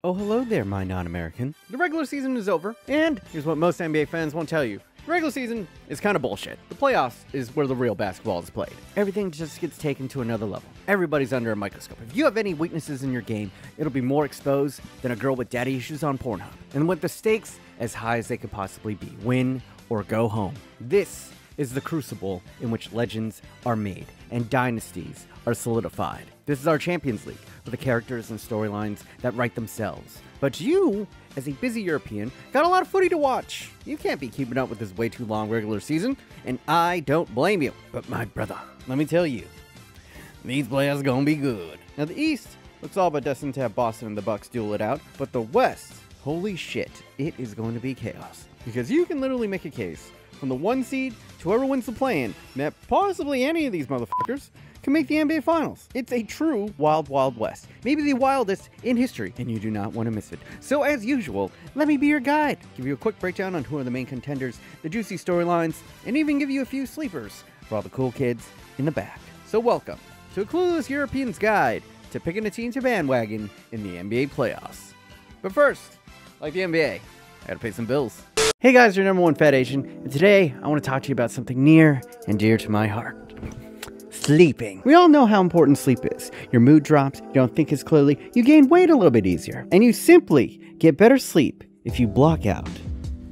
Oh, hello there, my non-American. The regular season is over, and here's what most NBA fans won't tell you. The regular season is kind of bullshit. The playoffs is where the real basketball is played. Everything just gets taken to another level. Everybody's under a microscope. If you have any weaknesses in your game, it'll be more exposed than a girl with daddy issues on Pornhub. And with the stakes as high as they could possibly be, win or go home. This is the crucible in which legends are made and dynasties are solidified. This is our Champions League, with the characters and storylines that write themselves. But you, as a busy European, got a lot of footy to watch. You can't be keeping up with this way too long regular season, and I don't blame you. But my brother, let me tell you, these players gonna be good. Now the East looks all but destined to have Boston and the Bucks duel it out, but the West, holy shit, it is going to be chaos. Because you can literally make a case from the 1 seed to whoever wins the play-in that possibly any of these motherfuckers can make the NBA Finals. It's a true wild, wild west. Maybe the wildest in history, and you do not want to miss it. So as usual, let me be your guide. Give you a quick breakdown on who are the main contenders, the juicy storylines, and even give you a few sleepers for all the cool kids in the back. So welcome to a Clueless European's guide to picking a team to bandwagon in the NBA playoffs. But first, like the NBA, I gotta pay some bills. Hey guys, your number one Fat Asian, and today I want to talk to you about something near and dear to my heart. Sleeping. We all know how important sleep is. Your mood drops, you don't think as clearly, you gain weight a little bit easier, and you simply get better sleep if you block out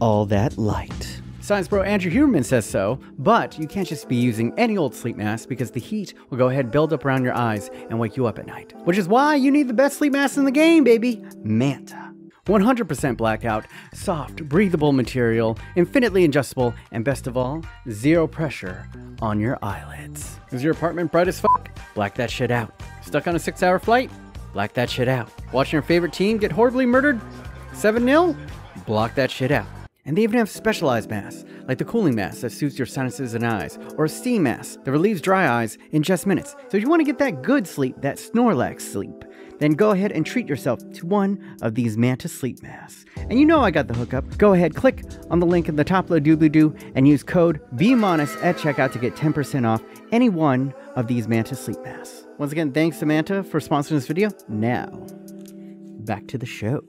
all that light. Science bro Andrew Huberman says so, but you can't just be using any old sleep mask because the heat will go ahead and build up around your eyes and wake you up at night. Which is why you need the best sleep mask in the game, baby. Manta. 100% blackout, soft, breathable material, infinitely adjustable, and best of all, zero pressure on your eyelids. Is your apartment bright as fuck? Black that shit out. Stuck on a 6-hour flight? Black that shit out. Watching your favorite team get horribly murdered? 7-0? Block that shit out. And they even have specialized masks, like the cooling mask that suits your sinuses and eyes, or a steam mask that relieves dry eyes in just minutes. So if you want to get that good sleep, that Snorlax sleep, then go ahead and treat yourself to one of these Manta sleep masks. And you know I got the hookup. Go ahead, click on the link in the top of the doobly-doo and use code BMOnus at checkout to get 10% off any one of these Manta sleep masks. Once again, thanks to Manta for sponsoring this video. Now, back to the show.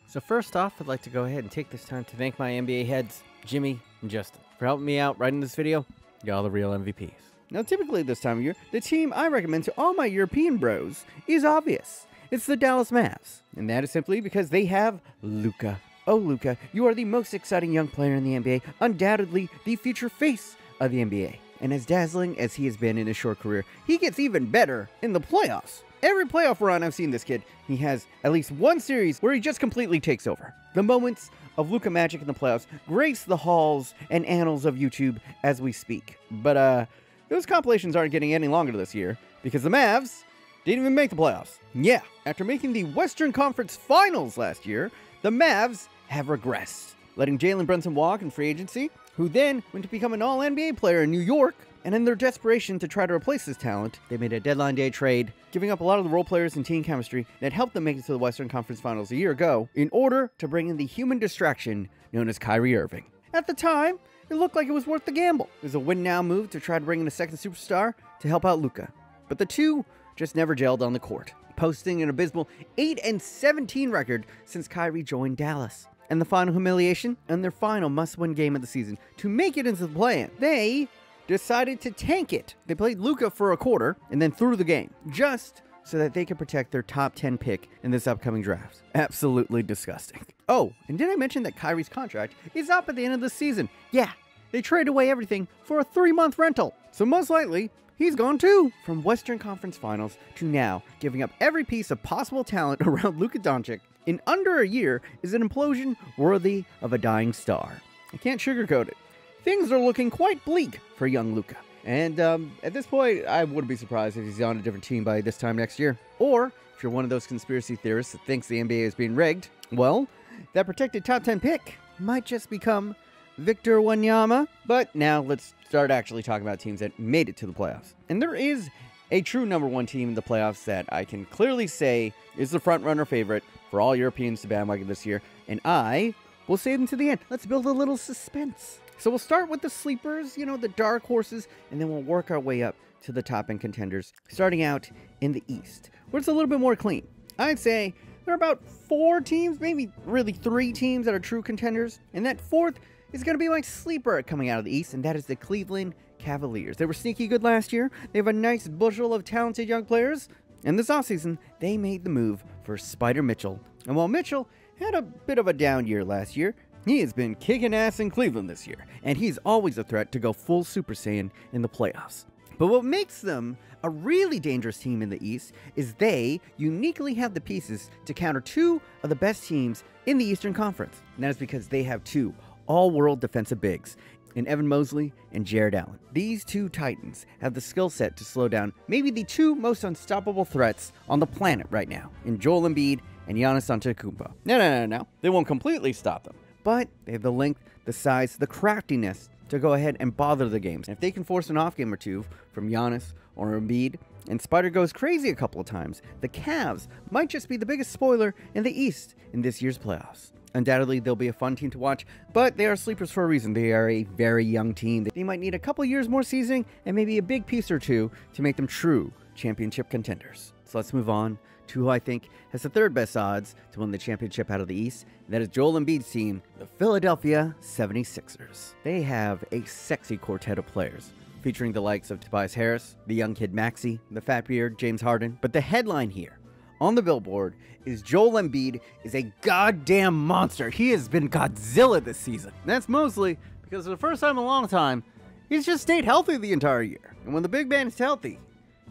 So first off, I'd like to go ahead and take this time to thank my NBA heads, Jimmy and Justin, for helping me out writing this video. Y'all the real MVPs. Now, typically this time of year, the team I recommend to all my European bros is obvious. It's the Dallas Mavs. And that is simply because they have Luka. Oh, Luka, you are the most exciting young player in the NBA, undoubtedly the future face of the NBA. And as dazzling as he has been in his short career, he gets even better in the playoffs. Every playoff run I've seen this kid, he has at least one series where he just completely takes over. The moments of Luka magic in the playoffs grace the halls and annals of YouTube as we speak. But, those compilations aren't getting any longer this year, because the Mavs didn't even make the playoffs. Yeah, after making the Western Conference Finals last year, the Mavs have regressed, letting Jalen Brunson walk in free agency, who then went to become an all-NBA player in New York, and in their desperation to try to replace his talent, they made a deadline day trade, giving up a lot of the role players and team chemistry that helped them make it to the Western Conference Finals a year ago, in order to bring in the human distraction known as Kyrie Irving. At the time, it looked like it was worth the gamble. It was a win-now move to try to bring in a second superstar to help out Luka. But the two just never gelled on the court, posting an abysmal 8-17 record since Kyrie joined Dallas. And the final humiliation, and their final must-win game of the season to make it into the play-in, they decided to tank it. They played Luka for a quarter and then threw the game, just so that they could protect their top 10 pick in this upcoming draft. Absolutely disgusting. Oh, and did I mention that Kyrie's contract is up at the end of the season? Yeah, they traded away everything for a 3-month rental. So most likely, he's gone too. From Western Conference Finals to now, giving up every piece of possible talent around Luka Doncic in under a year is an implosion worthy of a dying star. I can't sugarcoat it. Things are looking quite bleak for young Luka. And at this point, I wouldn't be surprised if he's on a different team by this time next year. Or, if you're one of those conspiracy theorists that thinks the NBA is being rigged, well, that protected top 10 pick might just become Victor Wanyama. But now let's start actually talking about teams that made it to the playoffs. And there is a true number one team in the playoffs that I can clearly say is the front-runner favorite for all Europeans to bandwagon this year. And I will save them to the end. Let's build a little suspense. So we'll start with the sleepers, you know, the dark horses, and then we'll work our way up to the top-end contenders, starting out in the East, where it's a little bit more clean. I'd say there are about 4 teams, maybe really 3 teams that are true contenders. And that 4th is going to be my sleeper coming out of the East, and that is the Cleveland Cavaliers. They were sneaky good last year. They have a nice bushel of talented young players. And this offseason, they made the move for Spider Mitchell. And while Mitchell had a bit of a down year last year, he has been kicking ass in Cleveland this year. And he's always a threat to go full Super Saiyan in the playoffs. But what makes them a really dangerous team in the East is they uniquely have the pieces to counter 2 of the best teams in the Eastern Conference. And that is because they have 2 all-world defensive bigs in Evan Mobley and Jared Allen. These 2 titans have the skill set to slow down maybe the 2 most unstoppable threats on the planet right now, in Joel Embiid and Giannis Antetokounmpo. No. They won't completely stop them, but they have the length, the size, the craftiness to go ahead and bother the games. And if they can force an off game or 2 from Giannis or Embiid, and Spider goes crazy a couple of times, the Cavs might just be the biggest spoiler in the East in this year's playoffs. Undoubtedly, they'll be a fun team to watch, but they are sleepers for a reason. They are a very young team. They might need a couple years more seasoning and maybe a big piece or 2 to make them true championship contenders. So let's move on to who I think has the 3rd best odds to win the championship out of the East, and that is Joel Embiid's team, the Philadelphia 76ers. They have a sexy quartet of players, featuring the likes of Tobias Harris, the young kid Maxey, the fat beard James Harden. But the headline here on the billboard is Joel Embiid is a goddamn monster. He has been Godzilla this season. And that's mostly because for the first time in a long time, he's just stayed healthy the entire year. And when the big man is healthy,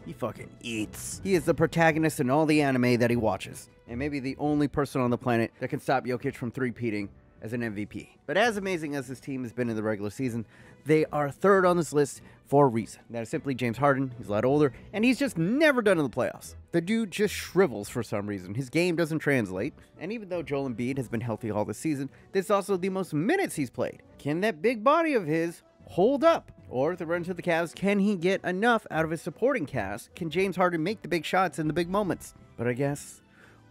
he fucking eats. He is the protagonist in all the anime that he watches, and maybe the only person on the planet that can stop Jokic from three-peating as an MVP. But as amazing as this team has been in the regular season, they are 3rd on this list for a reason. That is simply James Harden. He's a lot older, and he's just never done in the playoffs. The dude just shrivels for some reason. His game doesn't translate, and even though Joel Embiid has been healthy all this season, this is also the most minutes he's played. Can that big body of his hold up? Or if they run to the Cavs, can he get enough out of his supporting cast? Can James Harden make the big shots in the big moments? But I guess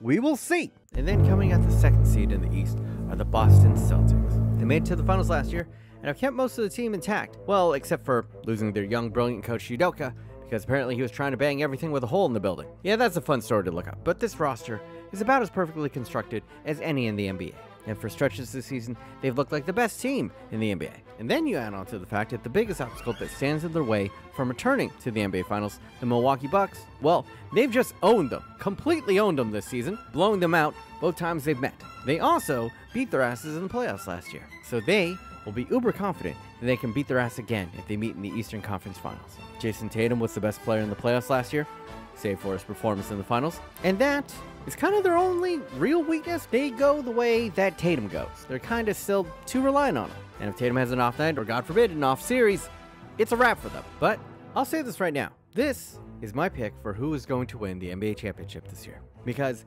we will see. And then coming at the 2nd seed in the East are the Boston Celtics. They made it to the finals last year and have kept most of the team intact. Well, except for losing their young, brilliant coach Udoka, because apparently he was trying to bang everything with a hole in the building. Yeah, that's a fun story to look up. But this roster is about as perfectly constructed as any in the NBA. And for stretches this season, they've looked like the best team in the NBA. And then you add on to the fact that the biggest obstacle that stands in their way from returning to the NBA Finals, the Milwaukee Bucks, well, they've just owned them, completely owned them this season, blowing them out both times they've met. They also beat their asses in the playoffs last year. So they will be uber confident that they can beat their ass again if they meet in the Eastern Conference Finals. Jason Tatum was the best player in the playoffs last year, save for his performance in the finals. And that is kind of their only real weakness. They go the way that Tatum goes. They're kind of still too reliant on him. And if Tatum has an off night, or God forbid, an off series, it's a wrap for them. But I'll say this right now. This is my pick for who is going to win the NBA championship this year. Because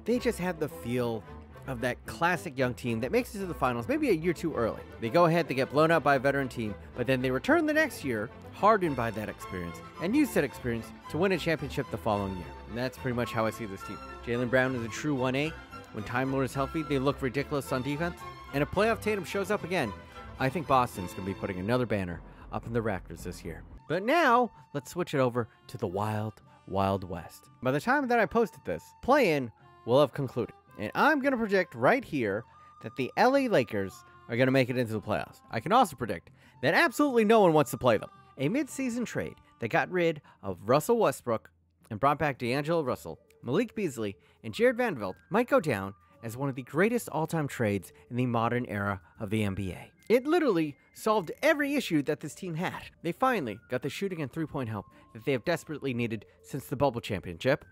they just have the feel of that classic young team that makes it to the finals maybe a year too early. They go ahead, they get blown out by a veteran team, but then they return the next year, hardened by that experience, and use that experience to win a championship the following year. And that's pretty much how I see this team. Jaylen Brown is a true 1A. When Time Lord is healthy, they look ridiculous on defense. And if playoff Tatum shows up again, I think Boston's going to be putting another banner up in the rafters this year. But now, let's switch it over to the Wild, Wild West. By the time that I posted this, play-in will have concluded. And I'm going to predict right here that the LA Lakers are going to make it into the playoffs. I can also predict that absolutely no one wants to play them. A mid-season trade that got rid of Russell Westbrook and brought back D'Angelo Russell, Malik Beasley, and Jared Vanderbilt might go down as one of the greatest all-time trades in the modern era of the NBA. It literally solved every issue that this team had. They finally got the shooting and three-point help that they have desperately needed since the bubble championship.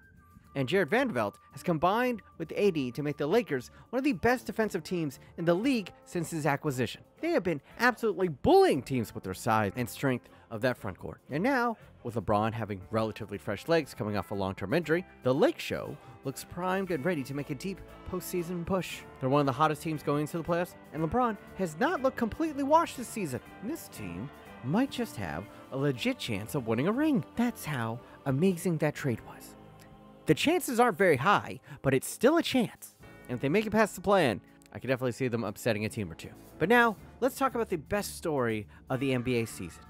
And Jared Vanderbilt has combined with AD to make the Lakers one of the best defensive teams in the league since his acquisition. They have been absolutely bullying teams with their size and strength of that front court. And now, with LeBron having relatively fresh legs coming off a long-term injury, the Lake Show looks primed and ready to make a deep postseason push. They're one of the hottest teams going into the playoffs, and LeBron has not looked completely washed this season. And this team might just have a legit chance of winning a ring. That's how amazing that trade was. The chances aren't very high, but it's still a chance. And if they make it past the play-in, I can definitely see them upsetting a team or two. But now, let's talk about the best story of the NBA season.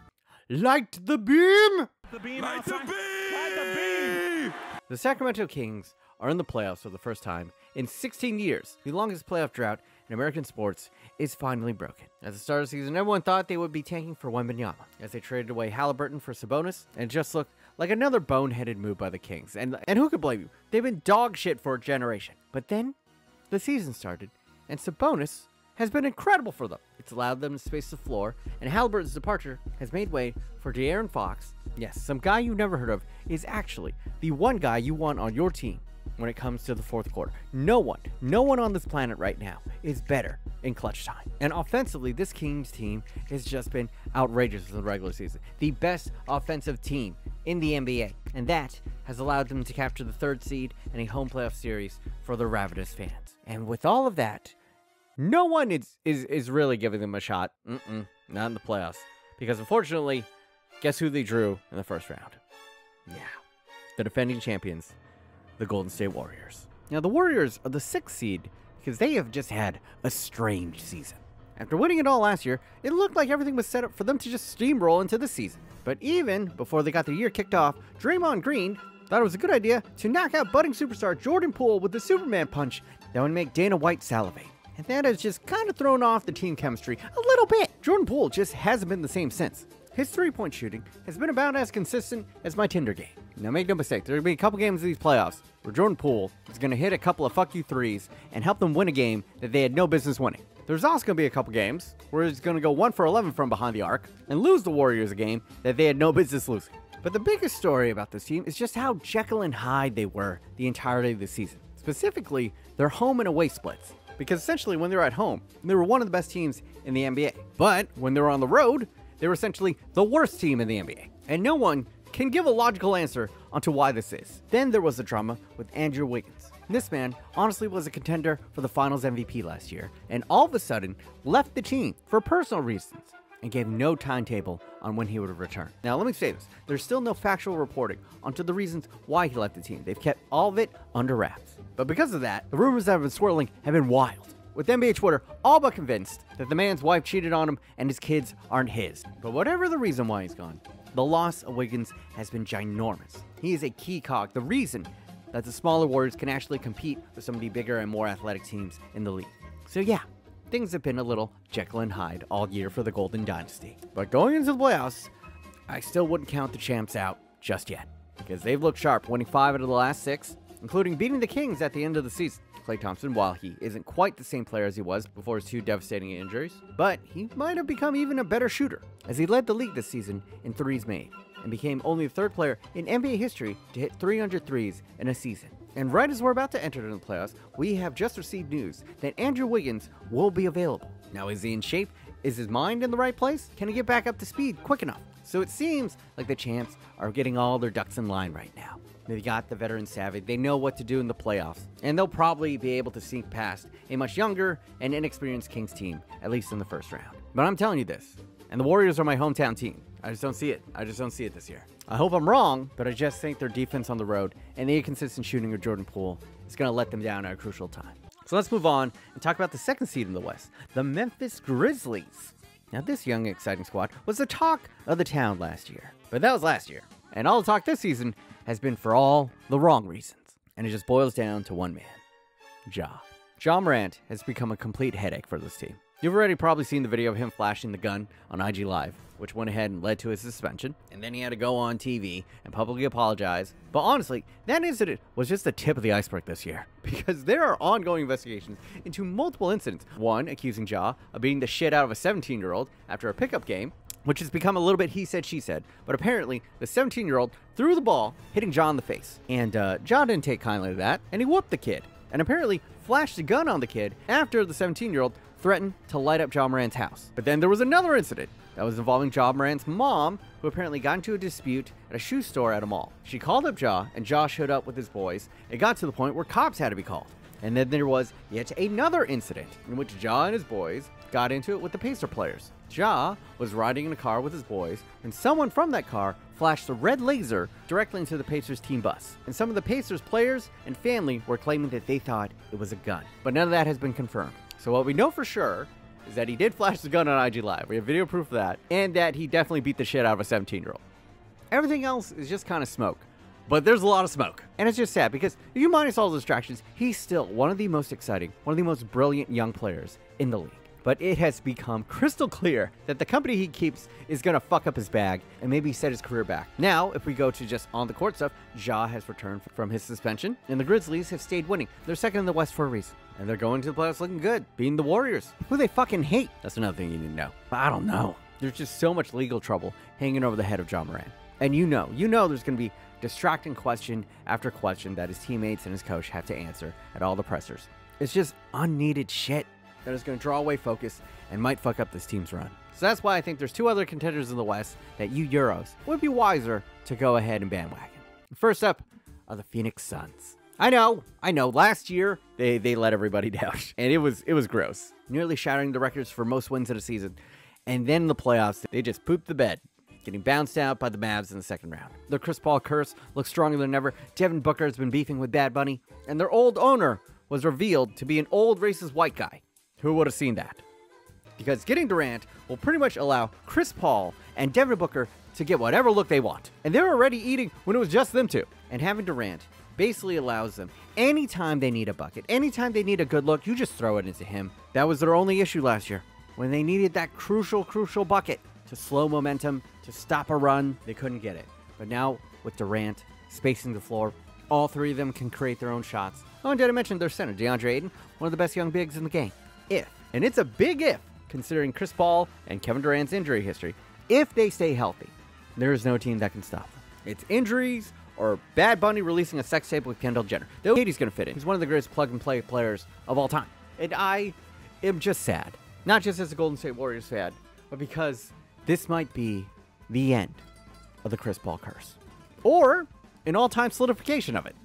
Light the beam! The beam Light the outside. beam! Light the beam! The Sacramento Kings are in the playoffs for the first time in 16 years. The longest playoff drought in American sports is finally broken. At the start of the season, everyone thought they would be tanking for Wembanyama, as they traded away Halliburton for Sabonis, and it just looked like another boneheaded move by the Kings. And who could blame you? They've been dog shit for a generation. But then, the season started, and Sabonis has been incredible for them. It's allowed them to space the floor, and Halliburton's departure has made way for De'Aaron Fox. Yes, some guy you never heard of is actually the one guy you want on your team when it comes to the fourth quarter. No one on this planet right now is better in clutch time. And offensively, this Kings team has just been outrageous in the regular season. The best offensive team in the NBA. And that has allowed them to capture the 3rd seed in a home playoff series for the ravenous fans. And with all of that, no one is really giving them a shot. Not in the playoffs. Because unfortunately, guess who they drew in the first round? Yeah, the defending champions, the Golden State Warriors. Now, the Warriors are the 6th seed because they have just had a strange season. After winning it all last year, it looked like everything was set up for them to just steamroll into the season. But even before they got the year kicked off, Draymond Green thought it was a good idea to knock out budding superstar Jordan Poole with the Superman punch that would make Dana White salivate. And that has just kind of thrown off the team chemistry a little bit. Jordan Poole just hasn't been the same since. His 3-point shooting has been about as consistent as my Tinder game. Now, make no mistake, there will be a couple games of these playoffs where Jordan Poole is going to hit a couple of fuck you threes and help them win a game that they had no business winning. There's also going to be a couple games where he's going to go 1 for 11 from behind the arc and lose the Warriors a game that they had no business losing. But the biggest story about this team is just how Jekyll and Hyde they were the entirety of the season. Specifically, their home and away splits. Because essentially, when they were at home, they were one of the best teams in the NBA. But when they were on the road, they were essentially the worst team in the NBA. And no one can give a logical answer onto why this is. Then there was the drama with Andrew Wiggins. This man honestly was a contender for the Finals MVP last year, and all of a sudden left the team for personal reasons and gave no timetable on when he would return. Now, let me say this. There's still no factual reporting onto the reasons why he left the team. They've kept all of it under wraps. But because of that, the rumors that have been swirling have been wild, with NBA Twitter all but convinced that the man's wife cheated on him and his kids aren't his. But whatever the reason why he's gone, the loss of Wiggins has been ginormous. He is a key cog, the reason that the smaller Warriors can actually compete with some of the bigger and more athletic teams in the league. So yeah, things have been a little Jekyll and Hyde all year for the Golden Dynasty. But going into the playoffs, I still wouldn't count the champs out just yet, because they've looked sharp, winning 5 out of the last 6, including beating the Kings at the end of the season. Klay Thompson, while he isn't quite the same player as he was before his 2 devastating injuries, but he might have become even a better shooter, as he led the league this season in threes made, and became only the 3rd player in NBA history to hit 300 threes in a season. And right as we're about to enter the playoffs, we have just received news that Andrew Wiggins will be available. Now, is he in shape? Is his mind in the right place? Can he get back up to speed quick enough? So it seems like the champs are getting all their ducks in line right now. They've got the veteran savvy, they know what to do in the playoffs, and they'll probably be able to sneak past a much younger and inexperienced Kings team, at least in the first round. But I'm telling you this, and the Warriors are my hometown team. I just don't see it. I just don't see it this year. I hope I'm wrong, but I just think their defense on the road and the inconsistent shooting of Jordan Poole is going to let them down at a crucial time. So let's move on and talk about the 2nd seed in the West, the Memphis Grizzlies. Now, this young, exciting squad was the talk of the town last year, but that was last year. And all the talk this season has been for all the wrong reasons. And it just boils down to one man, Ja. Ja Morant has become a complete headache for this team. You've already probably seen the video of him flashing the gun on IG Live, which went ahead and led to his suspension, and then he had to go on TV and publicly apologize. But honestly, that incident was just the tip of the iceberg this year, because there are ongoing investigations into multiple incidents. One accusing Ja of beating the shit out of a 17-year-old after a pickup game, which has become a little bit he said, she said. But apparently, the 17-year-old threw the ball, hitting Ja in the face. And Ja didn't take kindly to that, and he whooped the kid. And apparently flashed a gun on the kid after the 17-year-old threatened to light up Ja Morant's house. But then there was another incident that was involving Ja Morant's mom, who apparently got into a dispute at a shoe store at a mall. She called up Ja, and Ja showed up with his boys. It got to the point where cops had to be called. And then there was yet another incident in which Ja and his boys got into it with the Pacer players. Ja was riding in a car with his boys, and someone from that car flashed a red laser directly into the Pacers team bus. And some of the Pacers players and family were claiming that they thought it was a gun. But none of that has been confirmed. So what we know for sure is that he did flash the gun on IG Live. We have video proof of that, and that he definitely beat the shit out of a 17-year-old. Everything else is just kind of smoke. but there's a lot of smoke. And it's just sad because if you minus all the distractions, he's still one of the most exciting, one of the most brilliant young players in the league. But it has become crystal clear that the company he keeps is going to fuck up his bag and maybe set his career back. Now, if we go to just on-the-court stuff, Ja has returned from his suspension, and the Grizzlies have stayed winning. They're second in the West for a reason. And they're going to the playoffs looking good, beating the Warriors, who they fucking hate. That's another thing you need to know. I don't know. There's just so much legal trouble hanging over the head of Ja Morant. And you know there's going to be distracting question after question that his teammates and his coach have to answer at all the pressers. It's just unneeded shit that is going to draw away focus and might fuck up this team's run. So that's why I think there's two other contenders in the West that you Euros would be wiser to go ahead and bandwagon. First up are the Phoenix Suns. I know. Last year, they let everybody down, and it was gross. Nearly shattering the records for most wins in a season. And then in the playoffs, they just pooped the bed, getting bounced out by the Mavs in the second round. The Chris Paul curse looks stronger than ever. Devin Booker has been beefing with Bad Bunny, and their old owner was revealed to be an old racist white guy. Who would have seen that? Because getting Durant will pretty much allow Chris Paul and Devin Booker to get whatever look they want. And they're already eating when it was just them two. And having Durant basically allows them, anytime they need a bucket, anytime they need a good look, you just throw it into him. That was their only issue last year. When they needed that crucial bucket to slow momentum, to stop a run, they couldn't get it. But now, with Durant spacing the floor, all three of them can create their own shots. Oh, and did I mention their center, DeAndre Ayton, one of the best young bigs in the game. And it's a big if, considering Chris Paul and Kevin Durant's injury history, if they stay healthy, there is no team that can stop them. It's injuries or Bad Bunny releasing a sex tape with Kendall Jenner. Though Katie's going to fit in. He's one of the greatest plug-and-play players of all time. And I am just sad. Not just as a Golden State Warriors fan, but because this might be the end of the Chris Paul curse. Or an all-time solidification of it.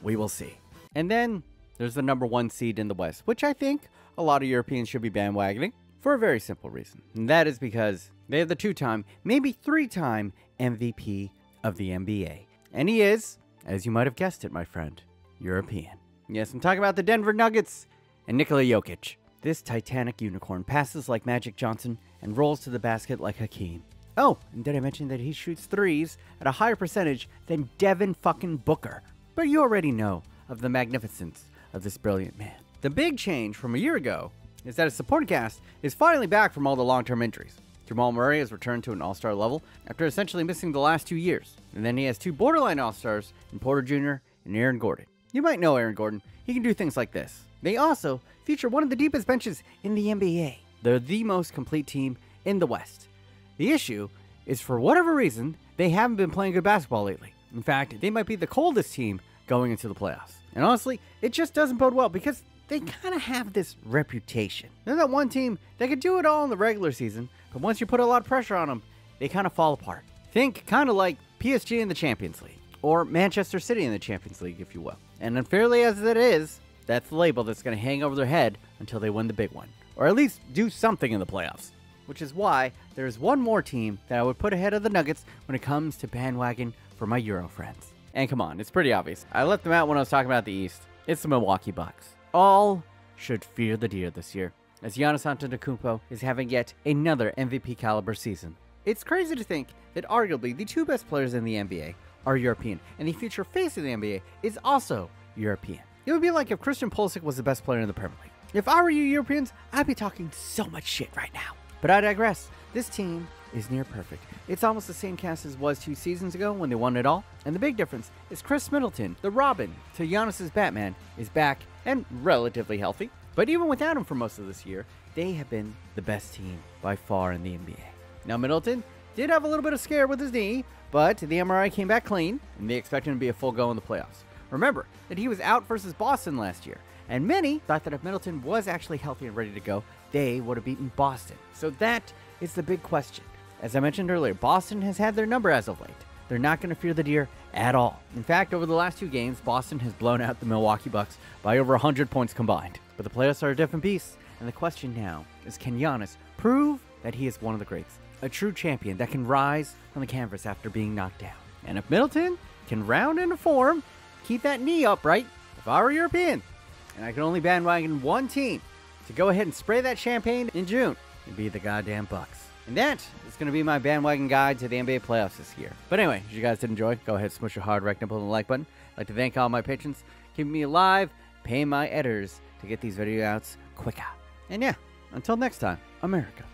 We will see. And then there's the number one seed in the West, which I think a lot of Europeans should be bandwagoning for a very simple reason. And that is because they have the two-time, maybe three-time MVP of the NBA. And he is, as you might have guessed it, my friend, European. Yes, I'm talking about the Denver Nuggets and Nikola Jokic. This titanic unicorn passes like Magic Johnson and rolls to the basket like Hakeem. Oh, and did I mention that he shoots threes at a higher percentage than Devin fucking Booker? But you already know of the magnificence of this brilliant man. The big change from a year ago is that his supporting cast is finally back from all the long-term injuries. Jamal Murray has returned to an all-star level after essentially missing the last 2 years. And then he has two borderline all-stars in Porter Jr. and Aaron Gordon. You might know Aaron Gordon. He can do things like this. They also feature one of the deepest benches in the NBA. They're the most complete team in the West. The issue is, for whatever reason, they haven't been playing good basketball lately. In fact, they might be the coldest team going into the playoffs. And honestly, it just doesn't bode well because they kind of have this reputation. They're that one team that could do it all in the regular season, but once you put a lot of pressure on them, they kind of fall apart. Think kind of like PSG in the Champions League, or Manchester City in the Champions League, if you will. And unfairly as it is, that's the label that's going to hang over their head until they win the big one, or at least do something in the playoffs. Which is why there's one more team that I would put ahead of the Nuggets when it comes to bandwagon for my Euro friends. And come on, it's pretty obvious. I left them out when I was talking about the East. It's the Milwaukee Bucks. All should fear the deer this year, as Giannis Antetokounmpo is having yet another MVP caliber season. It's crazy to think that arguably the two best players in the NBA are European, and the future face of the NBA is also European. It would be like if Christian Pulisic was the best player in the Premier League. If I were you Europeans, I'd be talking so much shit right now. But I digress. This team is near perfect. It's almost the same cast as was 2 seasons ago when they won it all. And the big difference is Chris Middleton, the Robin to Giannis's Batman, is back and relatively healthy. But even without him for most of this year, they have been the best team by far in the NBA. Now Middleton did have a little bit of scare with his knee, but the MRI came back clean, and they expect him to be a full go in the playoffs. Remember that he was out versus Boston last year, and many thought that if Middleton was actually healthy and ready to go, they would have beaten Boston. So that is the big question. As I mentioned earlier, Boston has had their number as of late. They're not going to fear the deer at all. In fact, over the last 2 games, Boston has blown out the Milwaukee Bucks by over 100 points combined. But the playoffs are a different beast, and the question now is, can Giannis prove that he is one of the greats? A true champion that can rise from the canvas after being knocked down. And if Middleton can round into form, keep that knee upright, if I were European, and I could only bandwagon one team to go ahead and spray that champagne in June, it'd be the goddamn Bucks. And that is going to be my bandwagon guide to the NBA playoffs this year. But anyway, if you guys did enjoy, go ahead, smush your hard right nipple on the like button. I'd like to thank all my patrons, keeping me alive, paying my editors to get these video outs quicker. And yeah, until next time, America.